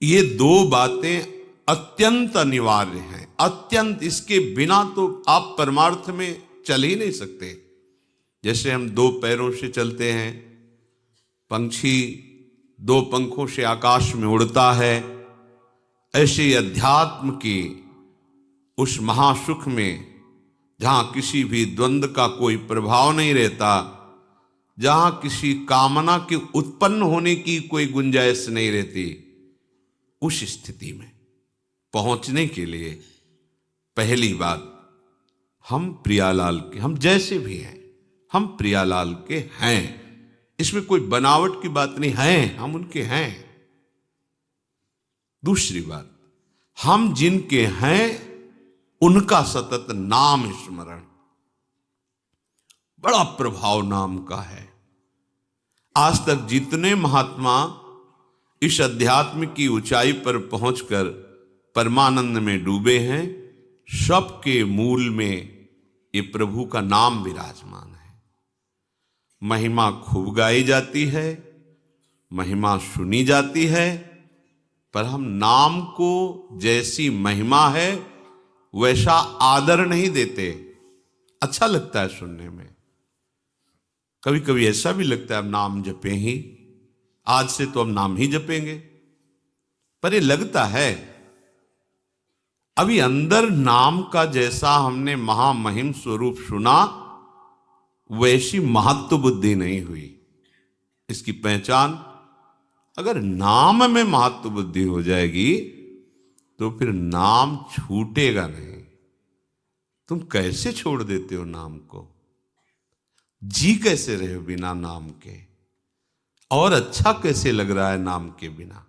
ये दो बातें अत्यंत अनिवार्य हैं, अत्यंत। इसके बिना तो आप परमार्थ में चल ही नहीं सकते। जैसे हम दो पैरों से चलते हैं, पंछी दो पंखों से आकाश में उड़ता है, ऐसे अध्यात्म की उस महासुख में जहां किसी भी द्वंद्व का कोई प्रभाव नहीं रहता, जहां किसी कामना के उत्पन्न होने की कोई गुंजाइश नहीं रहती, उस स्थिति में पहुंचने के लिए पहली बात, हम प्रियालाल के, हम जैसे भी हैं हम प्रियालाल के हैं। इसमें कोई बनावट की बात नहीं है, हम उनके हैं। दूसरी बात, हम जिनके हैं उनका सतत नाम स्मरण। बड़ा प्रभाव नाम का है। आज तक जितने महात्मा इस अध्यात्म की ऊंचाई पर पहुंचकर परमानंद में डूबे हैं, सबके मूल में ये प्रभु का नाम विराजमान है। महिमा खूब गाई जाती है, महिमा सुनी जाती है, पर हम नाम को जैसी महिमा है वैसा आदर नहीं देते। अच्छा लगता है सुनने में, कभी कभी ऐसा भी लगता है अब नाम जपें ही, आज से तो हम नाम ही जपेंगे, पर ये लगता है अभी अंदर नाम का जैसा हमने महामहिम स्वरूप सुना वैसी महत्व बुद्धि नहीं हुई। इसकी पहचान, अगर नाम में महत्व बुद्धि हो जाएगी तो फिर नाम छूटेगा नहीं। तुम कैसे छोड़ देते हो नाम को? जी कैसे रहे हो बिना नाम के? और अच्छा कैसे लग रहा है नाम के बिना?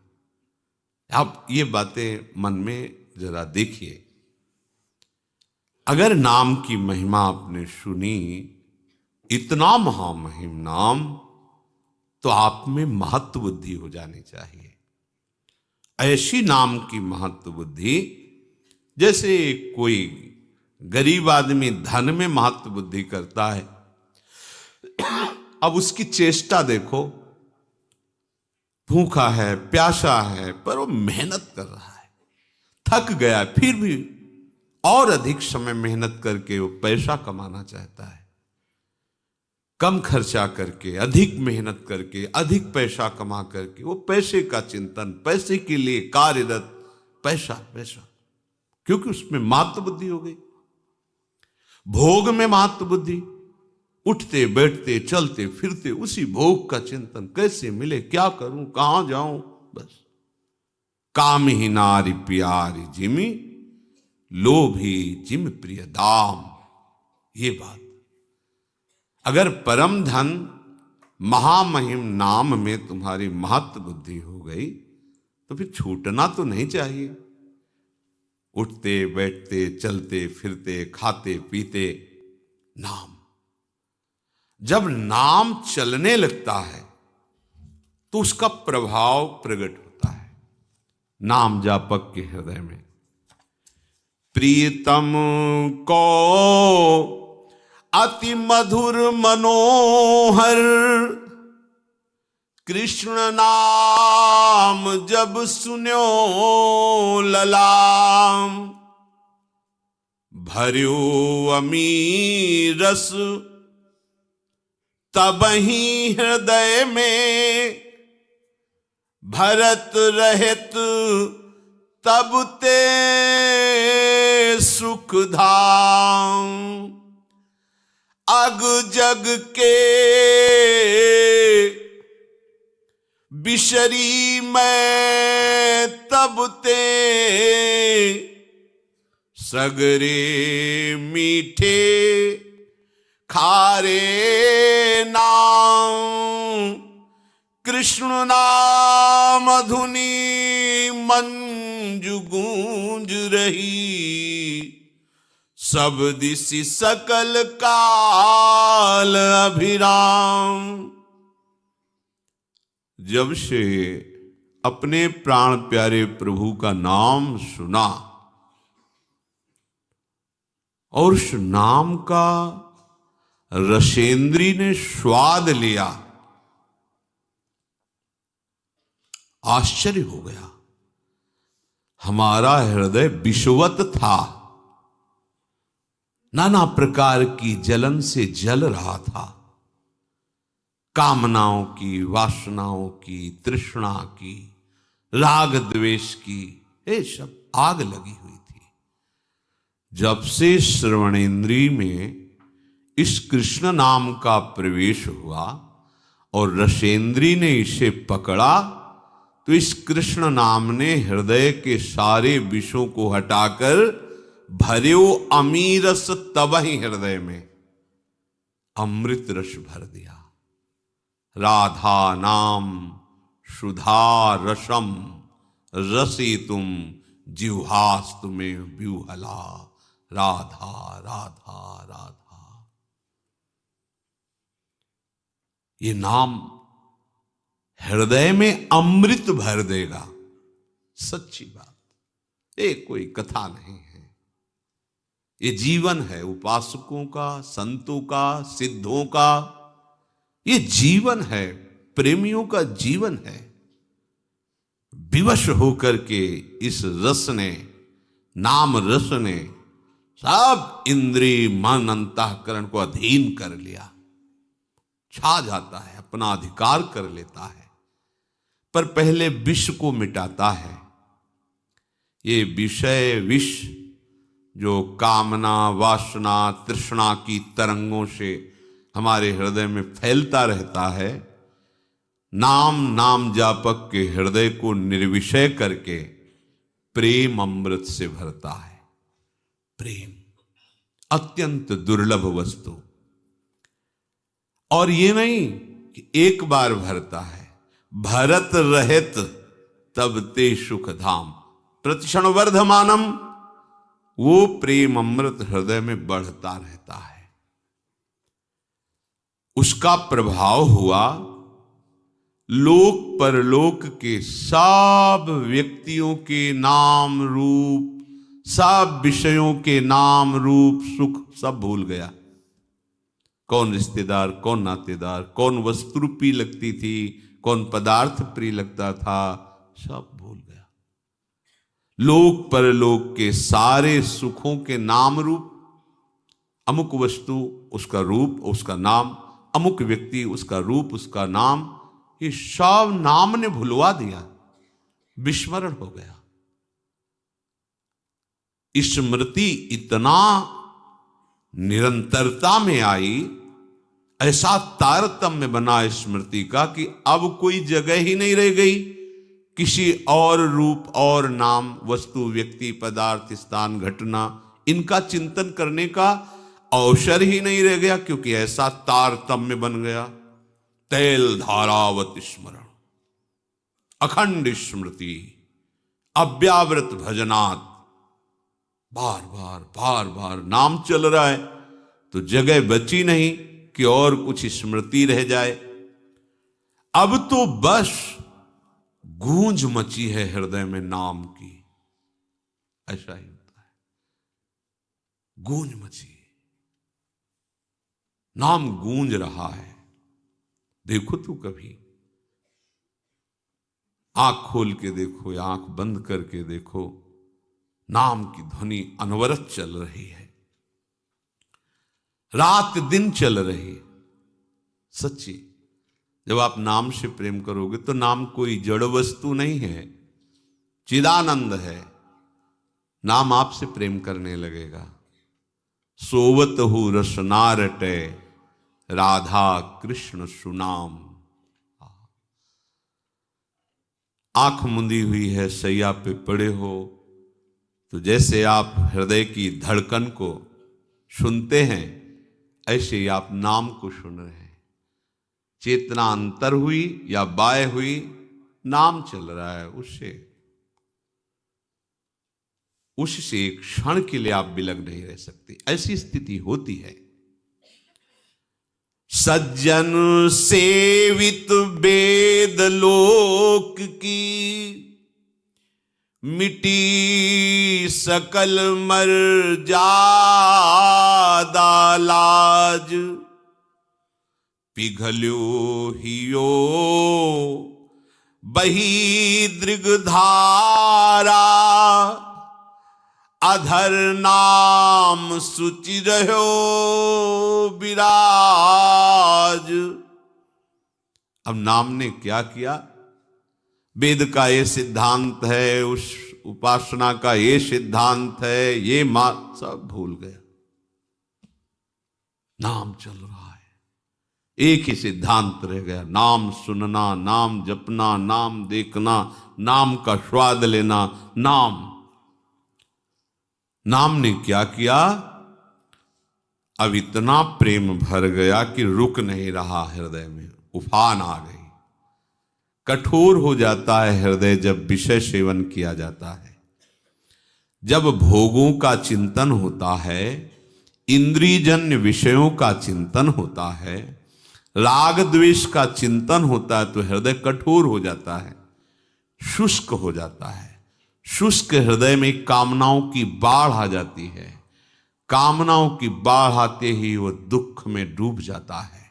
आप ये बातें मन में जरा देखिए। अगर नाम की महिमा आपने सुनी, इतना महामहिम नाम, तो आप में महत्व बुद्धि हो जानी चाहिए। ऐसी नाम की महत्व बुद्धि, जैसे कोई गरीब आदमी धन में महत्व बुद्धि करता है, अब उसकी चेष्टा देखो, भूखा है, प्यासा है, पर वो मेहनत कर रहा है, थक गया है, फिर भी और अधिक समय मेहनत करके वो पैसा कमाना चाहता है। कम खर्चा करके, अधिक मेहनत करके, अधिक पैसा कमा करके, वो पैसे का चिंतन, पैसे के लिए कार्यरत, पैसा पैसा, क्योंकि उसमें महत्व बुद्धि हो गई। भोग में महत्व बुद्धि, उठते बैठते चलते फिरते उसी भोग का चिंतन, कैसे मिले, क्या करूं, कहां जाऊं, बस। काम ही नारी प्यारी जिमी, लोभी जिम प्रिय दाम। ये बात, अगर परम धन महामहिम नाम में तुम्हारी महत्व बुद्धि हो गई तो फिर छूटना तो नहीं चाहिए। उठते बैठते चलते फिरते खाते पीते नाम, जब नाम चलने लगता है तो उसका प्रभाव प्रकट होता है नाम जापक के हृदय में। प्रीतम को अति मधुर मनोहर, कृष्ण नाम जब सुन्यो ललाम, भर्यो अमीर रस तबहि हृदय में, भरत रहित तब ते सुख धाम, अग जग के बिशरी मैं तब ते, सगरे मीठे खारे नाम, कृष्ण नाम धुनी मंजु गूंज रही, सब दिशि सकल काल अभिराम। जब से अपने प्राण प्यारे प्रभु का नाम सुना और उस नाम का रसेंद्री ने स्वाद लिया, आश्चर्य हो गया। हमारा हृदय विषवत था, नाना प्रकार की जलन से जल रहा था। कामनाओं की, वासनाओं की, तृष्णा की, राग द्वेष की, ये सब आग लगी हुई थी। जब से श्रवणेन्द्रिय में इस कृष्ण नाम का प्रवेश हुआ और रसेंद्री ने इसे पकड़ा, तो इस कृष्ण नाम ने हृदय के सारे विषों को हटाकर भर्यो अमीरस तबहि हृदय में अमृत रस भर दिया। राधा नाम सुधा रसम रसितुम जिह्वास्तु में व्यूहला। राधा राधा राधा, ये नाम हृदय में अमृत भर देगा। सच्ची बात, ये कोई कथा नहीं है, ये जीवन है उपासकों का, संतों का, सिद्धों का। ये जीवन है, प्रेमियों का जीवन है। विवश होकर के इस रस ने, नाम रस ने सब इंद्रिय मन अंतःकरण को अधीन कर लिया, छा जाता है, अपना अधिकार कर लेता है। पर पहले विष को मिटाता है। ये विषय विष जो कामना, वासना, तृष्णा की तरंगों से हमारे हृदय में फैलता रहता है, नाम जापक के हृदय को निर्विषय करके प्रेम अमृत से भरता है। प्रेम अत्यंत दुर्लभ वस्तु, और ये नहीं कि एक बार भरता है, भरत रहित तब ते सुख धाम प्रतिक्षण वर्धमानम। वो प्रेम अमृत हृदय में बढ़ता रहता है। उसका प्रभाव हुआ लोक परलोक के सब व्यक्तियों के नाम रूप, सब विषयों के नाम रूप सुख सब भूल गया। कौन रिश्तेदार, कौन नातेदार, कौन वस्तु प्रिय लगती थी, कौन पदार्थ प्रिय लगता था, सब भूल गया। लोक परलोक के सारे सुखों के नाम रूप, अमुक वस्तु उसका रूप उसका नाम, अमुक व्यक्ति उसका रूप उसका नाम, ये सब नाम ने भुलवा दिया, विस्मरण हो गया। स्मृति इतना निरंतरता में आई, ऐसा तारतम्य बना स्मृति का कि अब कोई जगह ही नहीं रह गई किसी और रूप और नाम, वस्तु, व्यक्ति, पदार्थ, स्थान, घटना, इनका चिंतन करने का अवसर ही नहीं रह गया, क्योंकि ऐसा तारतम्य बन गया। तैल धारावत स्मरण, अखंड स्मृति, अव्यावृत भजनात्, बार बार नाम चल रहा है, तो जगह बची नहीं कि और कुछ स्मृति रह जाए। अब तो बस गूंज मची है हृदय में नाम की, ऐसा ही होता है, गूंज मची, नाम गूंज रहा है। देखो तो कभी आंख खोल के देखो या आंख बंद करके देखो, नाम की ध्वनि अनवरत चल रही है, रात दिन चल रही है। सच्ची, जब आप नाम से प्रेम करोगे तो नाम कोई जड़ वस्तु नहीं है, चिदानंद है। नाम आपसे प्रेम करने लगेगा। सोवत हु रसना रटे, राधा कृष्ण सुनाम। आंख मुंदी हुई है, सैया पे पड़े हो, तो जैसे आप हृदय की धड़कन को सुनते हैं, ऐसे ही आप नाम को सुन रहे हैं। चेतना अंतर हुई या बाय हुई, नाम चल रहा है, उससे एक क्षण के लिए आप बिलग नहीं रह सकते। ऐसी स्थिति होती है। सज्जन सेवित वेद लोक की, मिटी सकल मर्यादा लाज, पिघल्यो हियो बही दृगधारा अधर नाम सुचि रहो विराज। अब नाम ने क्या किया? वेद का ये सिद्धांत है, उस उपासना का ये सिद्धांत है, ये सब भूल गया। नाम चल रहा है, एक ही सिद्धांत रह गया, नाम सुनना, नाम जपना, नाम देखना, नाम का स्वाद लेना। नाम ने क्या किया? अब इतना प्रेम भर गया कि रुक नहीं रहा हृदय में, उफान आ गई। कठोर हो जाता है हृदय जब विषय सेवन किया जाता है, जब भोगों का चिंतन होता है, इंद्रियजन्य विषयों का चिंतन होता है, राग द्वेष का चिंतन होता है, तो हृदय कठोर हो जाता है, शुष्क हो जाता है। शुष्क हृदय में कामनाओं की बाढ़ आ जाती है। कामनाओं की बाढ़ आते ही वो दुख में डूब जाता है,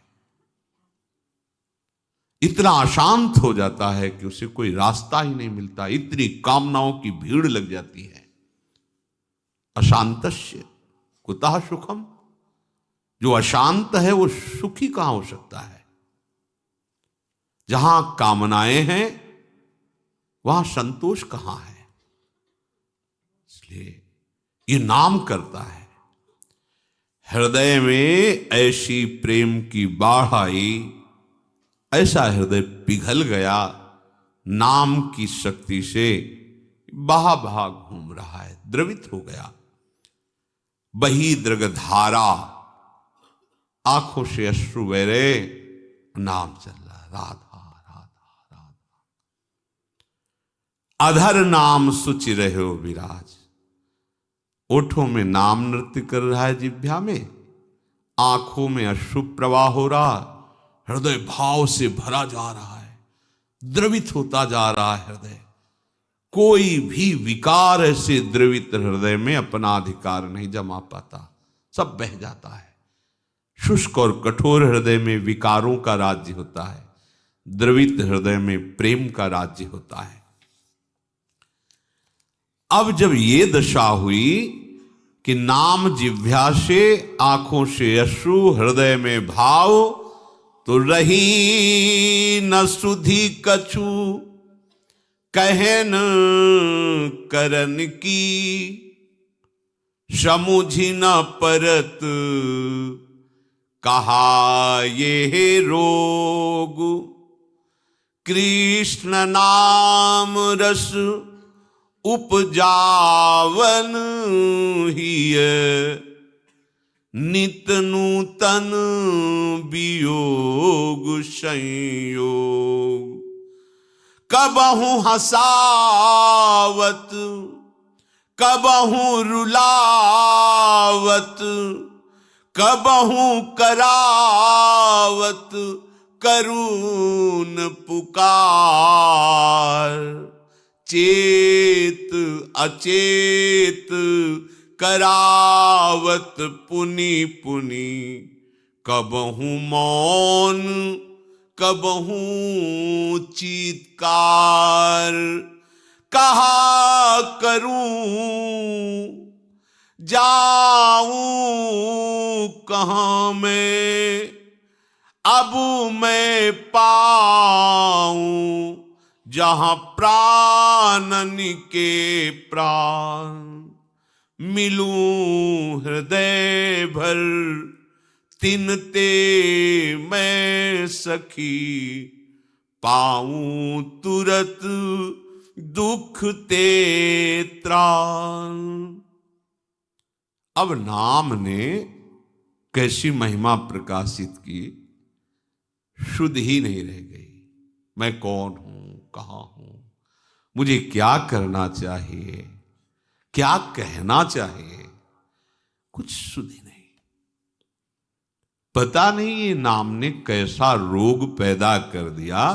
इतना अशांत हो जाता है कि उसे कोई रास्ता ही नहीं मिलता। इतनी कामनाओं की भीड़ लग जाती है। अशांतस्य कुतः सुखम, जो अशांत है वो सुखी कहां हो सकता है? जहां कामनाएं हैं वहां संतोष कहां है? इसलिए ये नाम करता है। हृदय में ऐसी प्रेम की बाढ़ आई, ऐसा हृदय पिघल गया, नाम की शक्ति से बहा बहा घूम रहा है, द्रवित हो गया। बही दृगधारा, आंखों से अश्रु बह रहे, नाम चल रहा, राधा राधा राधा। अधर नाम सुचि रहो विराज, ओठों में नाम नृत्य कर रहा है, जिह्वा में, आंखों में अश्रु प्रवाह हो रहा, हृदय भाव से भरा जा रहा है, द्रवित होता जा रहा है हृदय। कोई भी विकार ऐसे द्रवित हृदय में अपना अधिकार नहीं जमा पाता, सब बह जाता है। शुष्क और कठोर हृदय में विकारों का राज्य होता है, द्रवित हृदय में प्रेम का राज्य होता है। अब जब ये दशा हुई कि नाम जिह्वा से, आंखों से अश्रु, हृदय में भाव, तो रही न सुधि कछु कहन करन की, समुझी न परत कहा ये रोग। कृष्ण नाम रस उपजावन हिय, नित नूतन वियोग संयोग। कबहु हसावत कबहु रुलावत, कबहु करावत करुण पुकार। चेत अचेत करावत पुनि पुनि, कबहु मौन कबहु चीत्कार। कहा करूं जाऊं कहां मैं, अब मैं पाऊं जहां प्राणन के प्राण। मिलूं हृदय भर तिनते मैं सखी, पाऊं तुरत दुख ते त्राण। अब नाम ने कैसी महिमा प्रकाशित की, शुद्ध ही नहीं रह गई। मैं कौन हूं, कहां हूं, मुझे क्या करना चाहिए, क्या कहना चाहिए, कुछ शुद्ध ही नहीं। पता नहीं ये नाम ने कैसा रोग पैदा कर दिया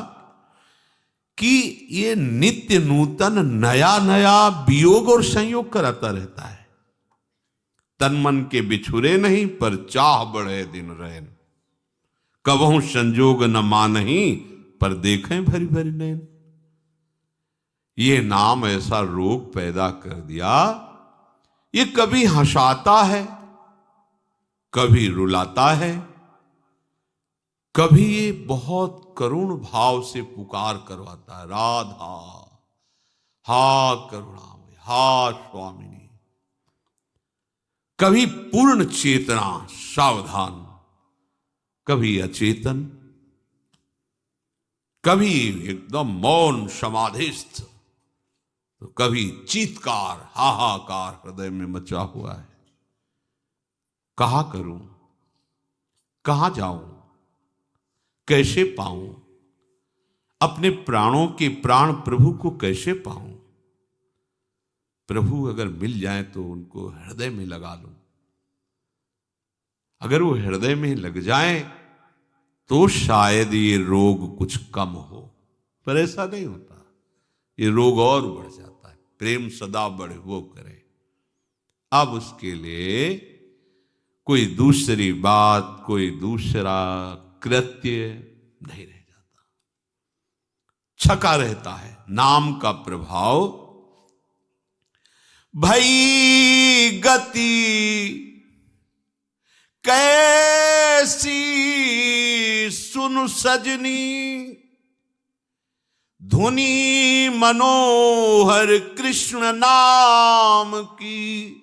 कि ये नित्य नूतन नया नया वियोग और संयोग कराता रहता है। तन मन के बिछुरे नहीं, पर चाह बढ़े दिन रैन। कबहू संजोग न मानही, पर देखें भरी भरी नैन। ये नाम ऐसा रोग पैदा कर दिया, ये कभी हंसाता है, कभी रुलाता है, कभी ये बहुत करुण भाव से पुकार करवाता है, राधा हा करुणामय हा स्वामिनी। कभी पूर्ण चेतना सावधान, कभी अचेतन, कभी एकदम मौन समाधिस्थ, तो कभी चीत्कार हाहाकार हृदय में मचा हुआ है। कहां करूं, कहां जाऊं, कैसे पाऊं, अपने प्राणों के प्राण प्रभु को कैसे पाऊं? प्रभु अगर मिल जाए तो उनको हृदय में लगा लूं। अगर वो हृदय में लग जाए तो शायद ये रोग कुछ कम हो, पर ऐसा नहीं होता, ये रोग और बढ़ जाता है। प्रेम सदा बढ़े वो करे। अब उसके लिए कोई दूसरी बात, कोई दूसरा कृत्य नहीं रह जाता, छका रहता है। नाम का प्रभाव भई गति कैसी सुन सजनी, धुनी मनोहर कृष्ण नाम की,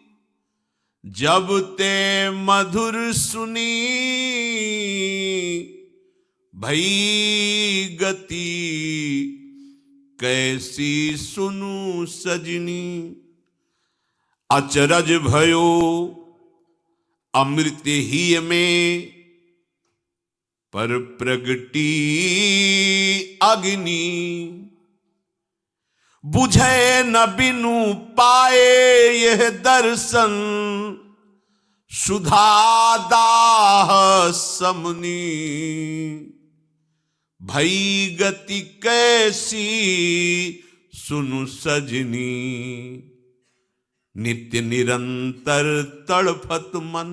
जब ते मधुर सुनी भई गति कैसी सुनु सजनी। अचरज भयो अमृत ही में, पर प्रगटी अग्नि, बुझे न बिनु पाए यह दर्शन, सुधा दाह समनी। भई गति कैसी सुनु सजनी, नित्य निरंतर तड़फत मन,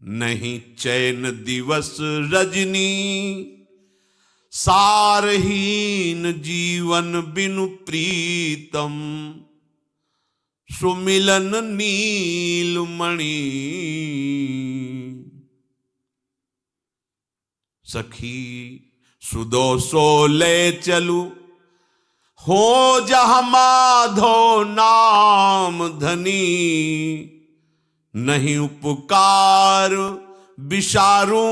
नहीं चैन दिवस रजनी। सारहीन जीवन बिनु प्रीतम, सुमिलन नीलमणि। सखी सुदोषो ले चलू, हो जहाँ माधो नाम धनी। नहीं उपकार विसारू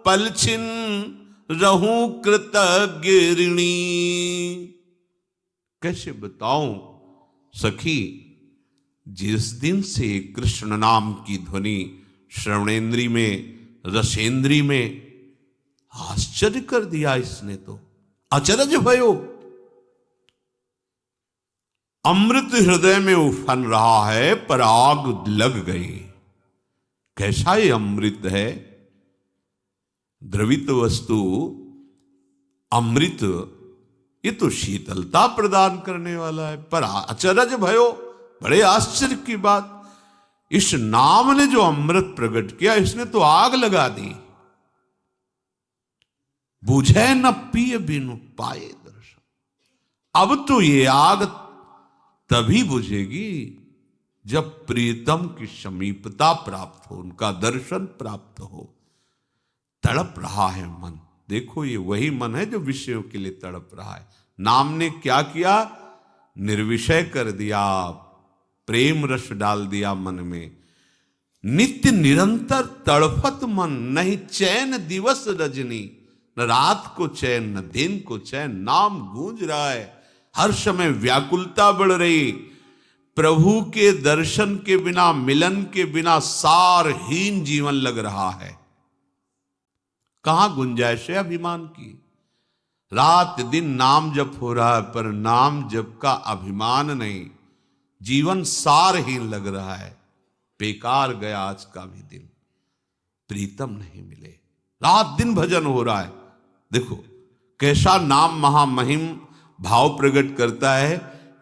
पलछिन, रहूं कृतज्ञ ऋणी। कैसे बताऊं सखी, जिस दिन से कृष्ण नाम की ध्वनि श्रवणेन्द्री में, रसेंद्री में, आश्चर्य कर दिया इसने तो। अचरज भयो, अमृत हृदय में उफन रहा है पर आग लग गई। कैसा ये अमृत है? द्रवित वस्तु अमृत, ये तो शीतलता प्रदान करने वाला है, पर अचरज भयो, बड़े आश्चर्य की बात, इस नाम ने जो अमृत प्रकट किया, इसने तो आग लगा दी। बुझे न पिय बिनु पाए दर्शन। अब तो ये आग तभी बुझेगी जब प्रीतम की समीपता प्राप्त हो, उनका दर्शन प्राप्त हो। तड़प रहा है मन, देखो ये वही मन है जो विषयों के लिए तड़प रहा है। नाम ने क्या किया? निर्विषय कर दिया, प्रेम रस डाल दिया मन में। नित्य निरंतर तड़फत मन, नहीं चैन दिवस रजनी। न रात को चैन, न दिन को चैन। नाम गूंज रहा है, हर समय व्याकुलता बढ़ रही। प्रभु के दर्शन के बिना, मिलन के बिना सारहीन जीवन लग रहा है। कहां गुंजाइश है अभिमान की? रात दिन नाम जप हो रहा है, पर नाम जप का अभिमान नहीं। जीवन सारहीन लग रहा है। बेकार गया आज का भी दिन, प्रीतम नहीं मिले। रात दिन भजन हो रहा है, देखो कैसा नाम महामहिम भाव प्रकट करता है।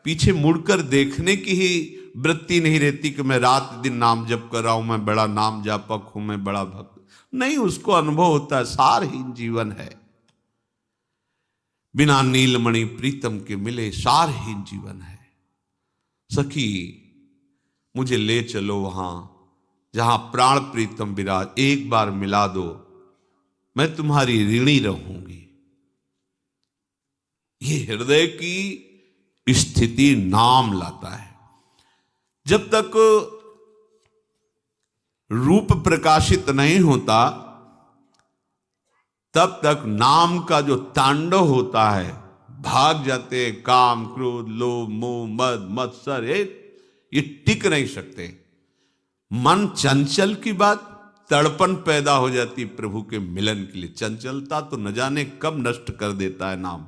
पीछे मुड़कर देखने की ही वृत्ति नहीं रहती कि मैं रात दिन नाम जप कर रहा हूं, मैं बड़ा नाम जापक हूं, मैं बड़ा भक्त नहीं। उसको अनुभव होता है सारहीन जीवन है। बिना नीलमणि प्रीतम के मिले सारहीन जीवन है। सखी मुझे ले चलो वहां जहां प्राण प्रीतम विराज, एक बार मिला दो, मैं तुम्हारी ऋणी रहूंगी। ये हृदय की स्थिति नाम लाता है। जब तक रूप प्रकाशित नहीं होता तब तक नाम का जो तांडव होता है, भाग जाते हैं काम क्रोध लोभ मोह मद मत्सर, ये टिक नहीं सकते। मन चंचल की बात, तड़पन पैदा हो जाती प्रभु के मिलन के लिए। चंचलता तो न जाने कब नष्ट कर देता है नाम।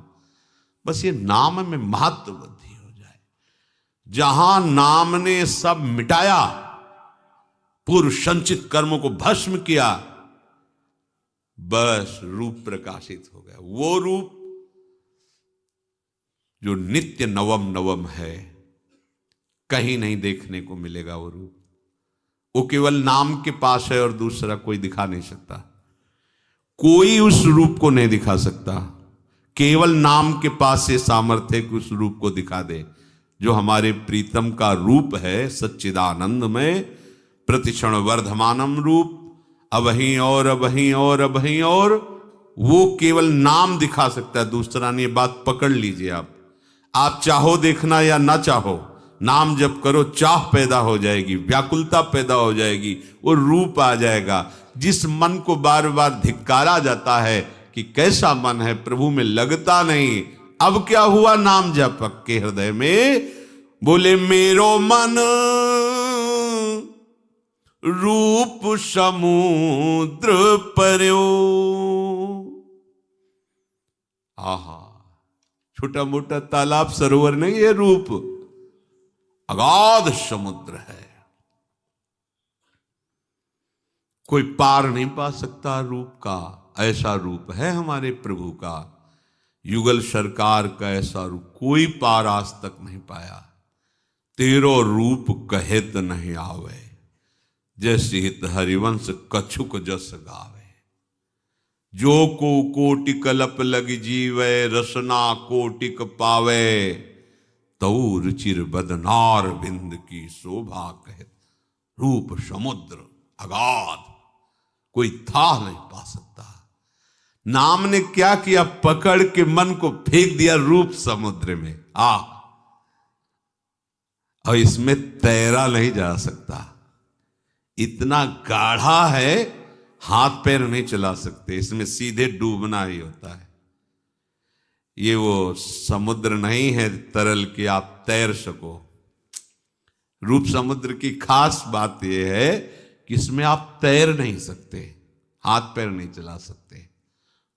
बस ये नाम में महत्व वृद्धि हो जाए। जहां नाम ने सब मिटाया, पूर्व संचित कर्मों को भस्म किया, बस रूप प्रकाशित हो गया। वो रूप जो नित्य नवम नवम है, कहीं नहीं देखने को मिलेगा वो रूप। वो केवल नाम के पास है और दूसरा कोई दिखा नहीं सकता। कोई उस रूप को नहीं दिखा सकता। केवल नाम के पास से सामर्थ्य कि उस रूप को दिखा दे। जो हमारे प्रीतम का रूप है सच्चिदानंद में, प्रतिक्षण वर्धमानम रूप, अबहीं और अबहीं और अबहीं और, वो केवल नाम दिखा सकता है, दूसरा नहीं। बात पकड़ लीजिए आप चाहो देखना या ना चाहो, नाम जप करो, चाह पैदा हो जाएगी, व्याकुलता पैदा हो जाएगी, वो रूप आ जाएगा। जिस मन को बार बार धिक्कारा जाता है कि कैसा मन है, प्रभु में लगता नहीं, अब क्या हुआ, नाम जपक के हृदय में बोले मेरो मन रूप समुद्र पर्यो। आहा, छोटा मोटा तालाब सरोवर नहीं, ये रूप अगाध समुद्र है। कोई पार नहीं पा सकता रूप का। ऐसा रूप है हमारे प्रभु का। युगल सरकार का ऐसा रूप कोई पार आज तक नहीं पाया। तेरो रूप कहेत नहीं आवे, जैसे हित हरिवंश कछुक जस गावे। जो को कोटि कलप लग जीवे, रसना कोटिक पावे। तऊ रुचिर बदनार बिंद की शोभा कहत। रूप समुद्र अगाध, कोई था नहीं पा सकता। नाम ने क्या किया, पकड़ के मन को फेंक दिया रूप समुद्र में। और इसमें तैरा नहीं जा सकता, इतना गाढ़ा है, हाथ पैर नहीं चला सकते, इसमें सीधे डूबना ही होता है। ये वो समुद्र नहीं है तरल कि आप तैर सको। रूप समुद्र की खास बात यह है कि इसमें आप तैर नहीं सकते, हाथ पैर नहीं चला सकते।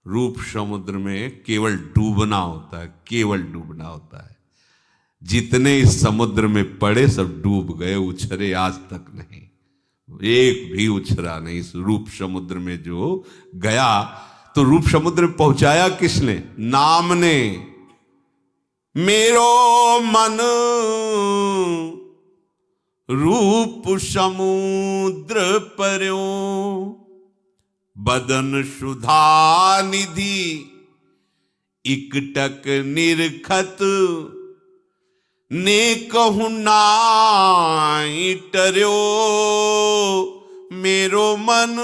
रूप समुद्र में केवल डूबना होता है, केवल डूबना होता है। जितने इस समुद्र में पड़े सब डूब गए, उछरे आज तक नहीं, एक भी उछरा नहीं। इस रूप समुद्र में जो गया, तो रूप समुद्र में पहुंचाया किसने? नाम ने। मेरो मन रूप समुद्र पर्यो, बदन सुधा निधि इकटक निरखत। ने कहु नाई टर्यो, मेरो मन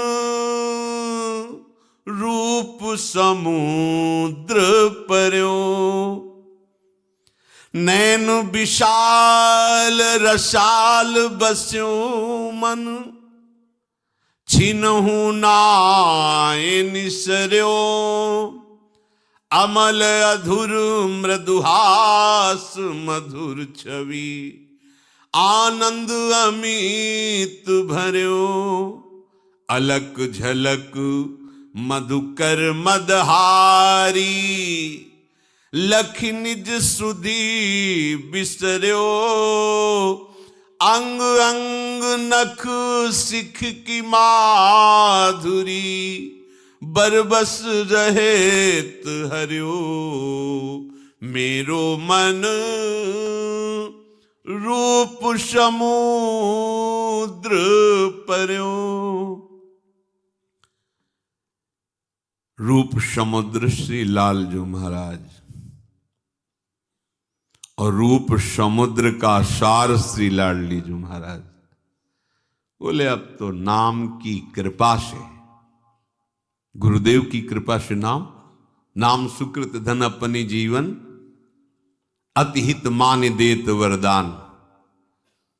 रूप समुद्र पर्यो। नैन विशाल रसाल बस्यो मन, छिनहु नाय निसर्यो। अमल अधुर मृदुहास मधुर छवि, आनंद अमित भर्यो। अलक झलक मधुकर मदहारी, लख निज सुधी बिसर्यो। अंग अंग नख सिख की माधुरी, बरबस रहेत हर्यो। मेरो मन रूप समुद्र पर्यो। रूप समुद्र श्री लालजू महाराज और रूप समुद्र का सार श्री लाडली जी महाराज बोले अब तो नाम की कृपा से, गुरुदेव की कृपा से नाम सुकृत धन अपनी जीवन अतिहित मान देत वरदान।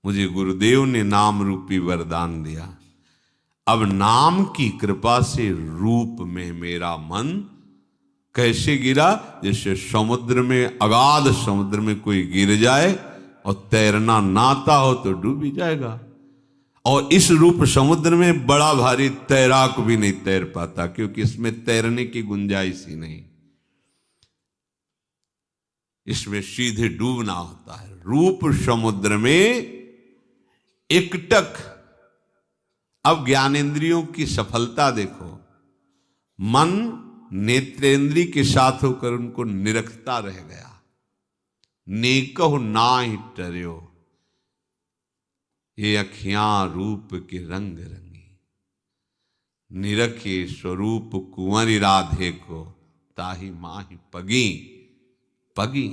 मुझे गुरुदेव ने नाम रूपी वरदान दिया। अब नाम की कृपा से रूप में मेरा मन कैसे गिरा, जैसे समुद्र में, अगाध समुद्र में कोई गिर जाए और तैरना ना आता हो तो डूब ही जाएगा। और इस रूप समुद्र में बड़ा भारी तैराक भी नहीं तैर पाता, क्योंकि इसमें तैरने की गुंजाइश ही नहीं, इसमें सीधे डूबना होता है। रूप समुद्र में एकटक। अब ज्ञानेंद्रियों की सफलता देखो, मन नेत्रेंद्री के साथ होकर उनको निरखता रह गया। नेकहु नाहि टर्यो, ये अखियां रूप के रंग रंगी। निरखे स्वरूप कुंवरी राधे को, ताही माही पगी पगी।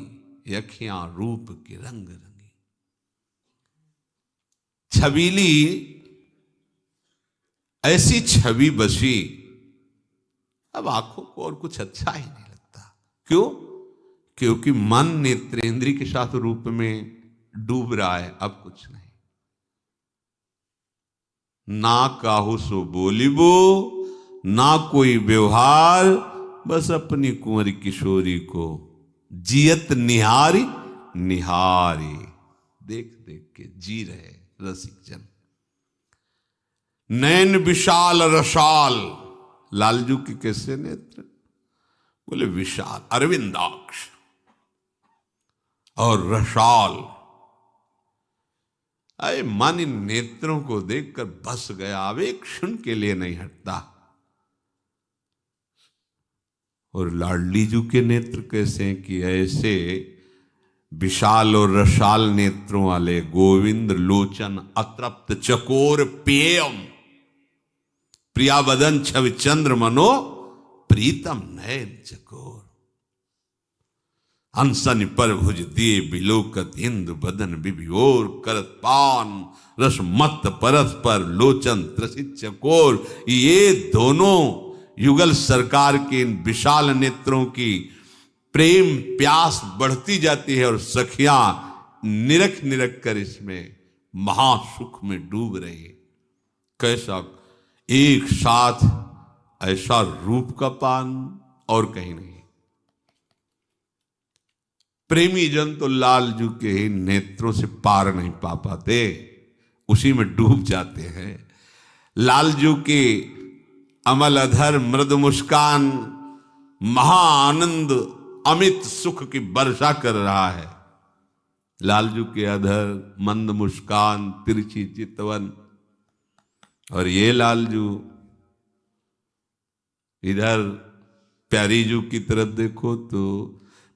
ये अखियां रूप के रंग रंगी। छबीली ऐसी छवि बसी, अब आंखों को और कुछ अच्छा ही नहीं लगता। क्यों? क्योंकि मन नेत्रेंद्री के साथ रूप में डूब रहा है, अब कुछ नहीं। ना काहू सो बोलिबो, ना कोई व्यवहार, बस अपनी कुंवरी किशोरी को जियत निहारी निहारी। देख देख के जी रहे रसिक जन। नैन विशाल रसाल, लालजू के कैसे नेत्र? बोले विशाल, अरविंदाक्ष और रसाल। अरे मन इन नेत्रों को देखकर बस गया, अब एक क्षण के लिए नहीं हटता। और लाडली जू के नेत्र कैसे हैं कि ऐसे विशाल और रसाल नेत्रों वाले गोविंद लोचन अतृप्त चकोर पेयम, प्रिया बदन छवि चंद्र मनो प्रीतम नयन चकोर। हंसन पर भुज दिए बिलोकत इंदु बदन बिभियोर, करत पान रस मत परस पर लोचन त्रसित चकोर। ये दोनों युगल सरकार के इन विशाल नेत्रों की प्रेम प्यास बढ़ती जाती है और सखियां निरख निरख कर इसमें महासुख में डूब रही। कैसा एक साथ ऐसा रूप का पान और कहीं नहीं। प्रेमी जन तो लालजू के ही नेत्रों से पार नहीं पा पाते, उसी में डूब जाते हैं। लालजू के अमल अधर मृदु मुस्कान महाआनंद अमित सुख की वर्षा कर रहा है। लालजू के अधर मंद मुस्कान तिरछी चितवन, और ये लालजू इधर प्यारीजू की तरफ देखो तो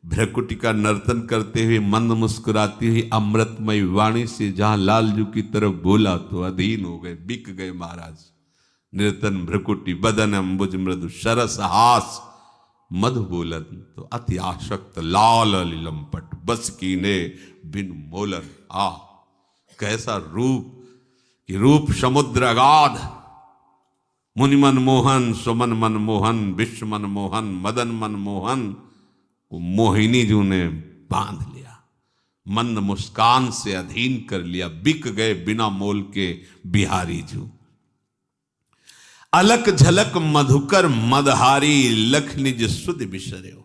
भ्रकुटी का नर्तन करते हुए मंद मुस्कुराती हुई अमृतमय वाणी से जहां लालजू की तरफ बोला तो अधीन हो गए, बिक गए महाराज। निर्तन भ्रकुटी बदन अम्बुज मृदु सरस हास मधु बोलन, तो अति आशक्त लाल लंपट बस कीने बिन मोलन। आ कैसा रूप कि रूप समुद्र अगाध, मुनि मन मोहन सुमन मन मोहन विश्व मन मोहन मदन मन मोहन को मोहिनी जू ने बांध लिया, मंद मुस्कान से अधीन कर लिया। बिक गए बिना मोल के बिहारी जू। अलक झलक मधुकर मदहारी लख निज सुध बिसर्यो।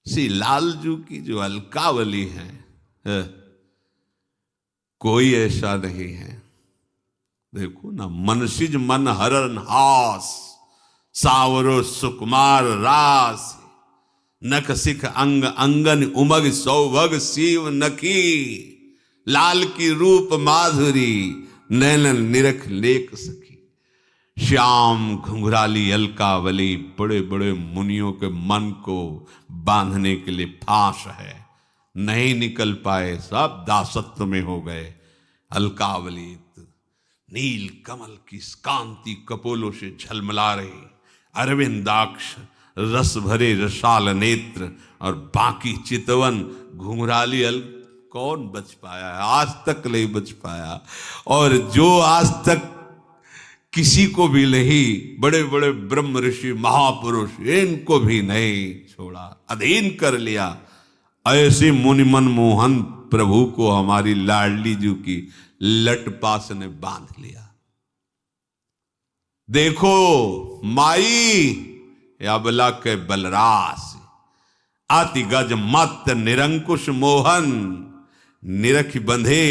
श्री लालजू की जो अलकावली है, कोई ऐसा नहीं है। देखो ना, मनसिज मन हरन हास, सावरो सुकुमार रास, नख सिख अंग अंगन उमग सौभग शिव नखी। लाल की रूप माधुरी नैनन निरख लेक सखी। श्याम घुंघराली अलकावली बड़े बड़े मुनियों के मन को बांधने के लिए फांस है, नहीं निकल पाए, सब दासत्व में हो गए। अलकावली नील कमल की कांति कपोलों से झलमला रही, अरविंदाक्ष रस भरे रसाल नेत्र, और बाकी चितवन घुंघराली अल कौन बच पाया है? आज तक नहीं बच पाया। और जो आज तक किसी को भी नहीं, बड़े बड़े ब्रह्म ऋषि महापुरुष, इनको भी नहीं छोड़ा, अधीन कर लिया। ऐसे मुनि मनमोहन प्रभु को हमारी लाडली जी की लटपास ने बांध लिया। देखो माई अबला के बलरास, अति गज मत निरंकुश मोहन, निरख बंधे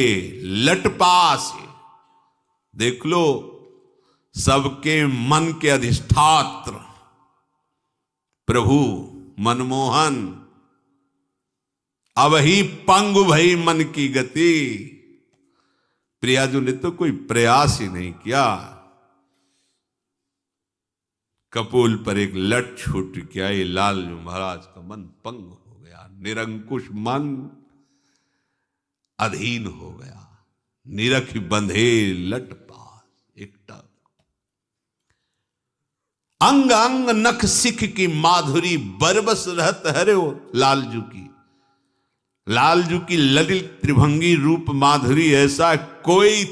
लटपास। देख लो, सबके मन के अधिष्ठात्र प्रभु मनमोहन, अब ही पंगु भई मन की गति। प्रियाजू ने तो कोई प्रयास ही नहीं किया। कपोल पर एक लट छूट गया, ये लालजू महाराज का मन पंग हो गया। निरंकुश मन अधीन हो गया, निरख बंधे लट पास एकटा। अंग अंग नख सिख की माधुरी, बरबस रहत हरे लालजू की। लालजू की ललित त्रिभंगी रूप माधुरी ऐसा कोई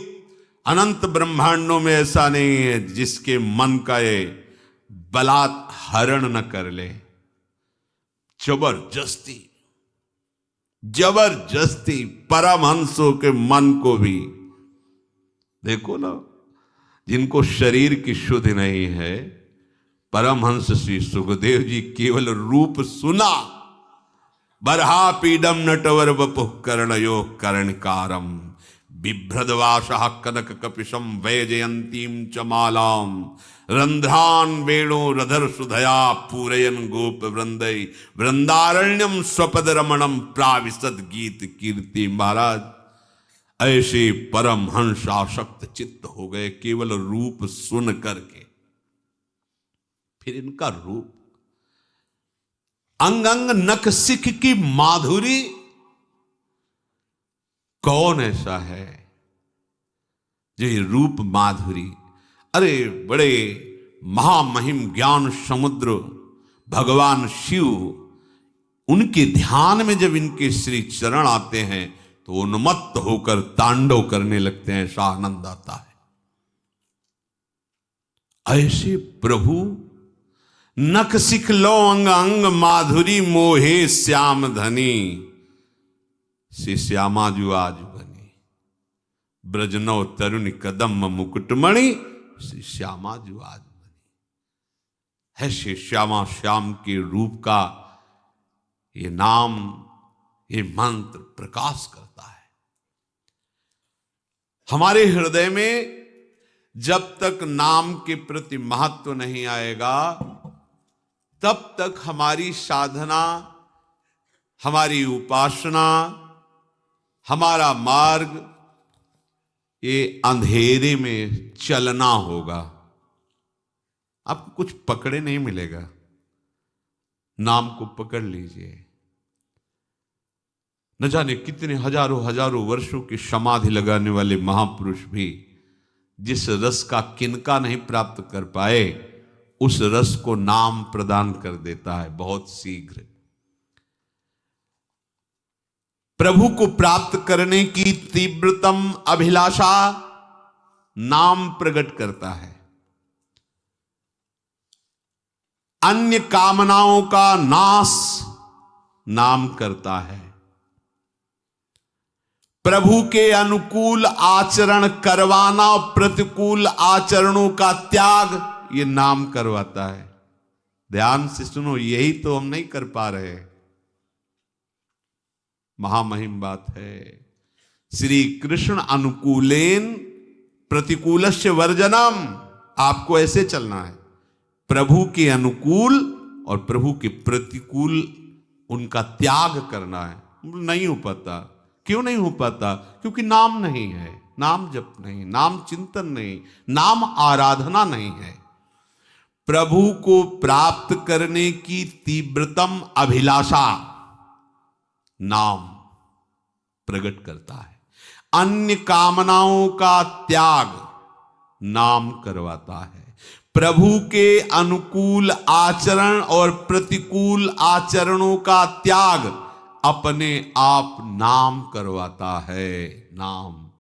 अनंत ब्रह्मांडों में ऐसा नहीं है जिसके मन का ये बलात् हरण न कर ले। जबरदस्ती जबरदस्ती परमहंसों के मन को भी देखो ना, जिनको शरीर की शुद्धि नहीं है। परमहंस श्री सुखदेव जी केवल रूप सुना, बरहा पीडम नटवर वपुः कर्णयो कर्णकारम, बिभ्रदवासः कनक कपिशम वैजयंतीम च मालाम, रंध्रान वेणो रधर सुधया पूरयन गोप वृंदय, वृंदारण्यम स्वपद रमणम प्राविशद गीत कीर्ति। महाराज ऐसे परमहंस आसक्त चित्त हो गए केवल रूप सुन करके। फिर इनका रूप, अंग अंग नख सिख की माधुरी, कौन ऐसा है जो ये रूप माधुरी। अरे बड़े महामहिम ज्ञान समुद्र भगवान शिव, उनके ध्यान में जब इनके श्री चरण आते हैं तो उन्मत्त होकर तांडव करने लगते हैं, ऐसा आनंद आता है। ऐसे प्रभु नख सिख लो अंग अंग माधुरी, मोहे श्याम धनी, से श्यामा जु आज बनी, ब्रजनौ तरुण कदम मुकुटमणि, से श्यामा जु आज बनी। है श्री श्यामा श्याम के रूप का ये नाम, ये मंत्र प्रकाश करता है हमारे हृदय में। जब तक नाम के प्रति महत्व नहीं आएगा, तब तक हमारी साधना, हमारी उपासना, हमारा मार्ग ये अंधेरे में चलना होगा। आपको कुछ पकड़े नहीं मिलेगा। नाम को पकड़ लीजिए। न जाने कितने हजारों हजारों वर्षों की समाधि लगाने वाले महापुरुष भी जिस रस का किनका नहीं प्राप्त कर पाए, उस रस को नाम प्रदान कर देता है बहुत शीघ्र। प्रभु को प्राप्त करने की तीव्रतम अभिलाषा नाम प्रकट करता है। अन्य कामनाओं का नाश नाम करता है। प्रभु के अनुकूल आचरण करवाना और प्रतिकूल आचरणों का त्याग ये नाम करवाता है। ध्यान से सुनो, यही तो हम नहीं कर पा रहे। महामहिम बात है। श्री कृष्ण अनुकूलेन प्रतिकूलस्य वर्जनम, आपको ऐसे चलना है। प्रभु के अनुकूल और प्रभु के प्रतिकूल उनका त्याग करना है। नहीं हो पाता। क्यों नहीं हो पाता? क्योंकि नाम नहीं है, नाम जप नहीं, नाम चिंतन नहीं, नाम आराधना नहीं है। प्रभु को प्राप्त करने की तीव्रतम अभिलाषा नाम प्रकट करता है। अन्य कामनाओं का त्याग नाम करवाता है। प्रभु के अनुकूल आचरण और प्रतिकूल आचरणों का त्याग अपने आप नाम करवाता है, नाम।